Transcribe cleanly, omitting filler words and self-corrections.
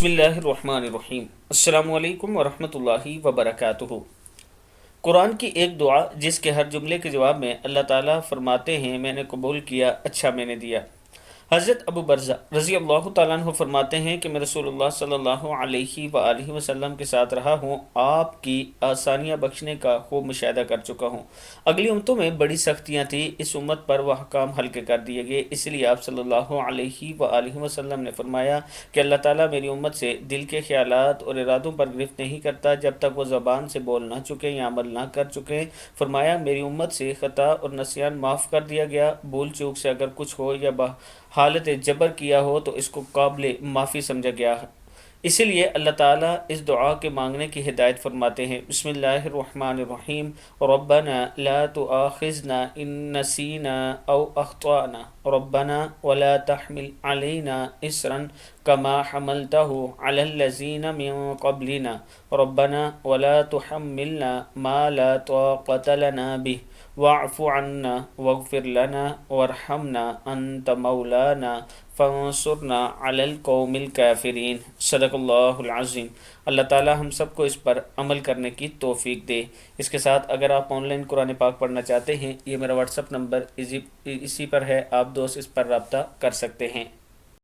بسم اللہ الرحمن الرحیم۔ السلام علیکم ورحمۃ اللہ وبرکاتہ۔ قرآن کی ایک دعا جس کے ہر جملے کے جواب میں اللہ تعالیٰ فرماتے ہیں میں نے قبول کیا، اچھا میں نے دیا۔ حضرت ابو برزہ رضی اللہ تعالیٰ عنہ فرماتے ہیں کہ میں رسول اللہ صلی اللہ علیہ وآلہ وسلم کے ساتھ رہا ہوں، آپ کی آسانیاں بخشنے کا خوب مشاہدہ کر چکا ہوں۔ اگلی امتوں میں بڑی سختیاں تھیں، اس امت پر وہ احکام ہلکے کر دیے گئے، اس لیے آپ صلی اللہ علیہ وآلہ وسلم نے فرمایا کہ اللہ تعالیٰ میری امت سے دل کے خیالات اور ارادوں پر گرفت نہیں کرتا جب تک وہ زبان سے بول نہ چکے یا عمل نہ کر چکے۔ فرمایا میری امت سے خطا اور نسیان معاف کر دیا گیا، بھول چوک سے اگر کچھ ہو یا حالت جبر کیا ہو تو اس کو قابل معافی سمجھا گیا ہے۔ اسی لیے اللہ تعالیٰ اس دعا کے مانگنے کی ہدایت فرماتے ہیں۔ بسم اللہ الرحمن الرحیم۔ ربنا لا تؤاخذنا ان نسینا او اخطأنا ربنا ولا تحمل علينا اسرا كما حملته على الذين من قبلنا ربنا ولا تحملنا ما لا طاقة لنا به واعف عنا واغفر لنا وارحمنا انت مولانا فانصرنا علی القوم الکافرین۔ صدق اللہ العظیم۔ اللہ تعالی ہم سب کو اس پر عمل کرنے کی توفیق دے۔ اس کے ساتھ اگر آپ آن لائن قرآن پاک پڑھنا چاہتے ہیں، یہ میرا واٹس اپ نمبر اسی پر ہے، آپ دوست اس پر رابطہ کر سکتے ہیں۔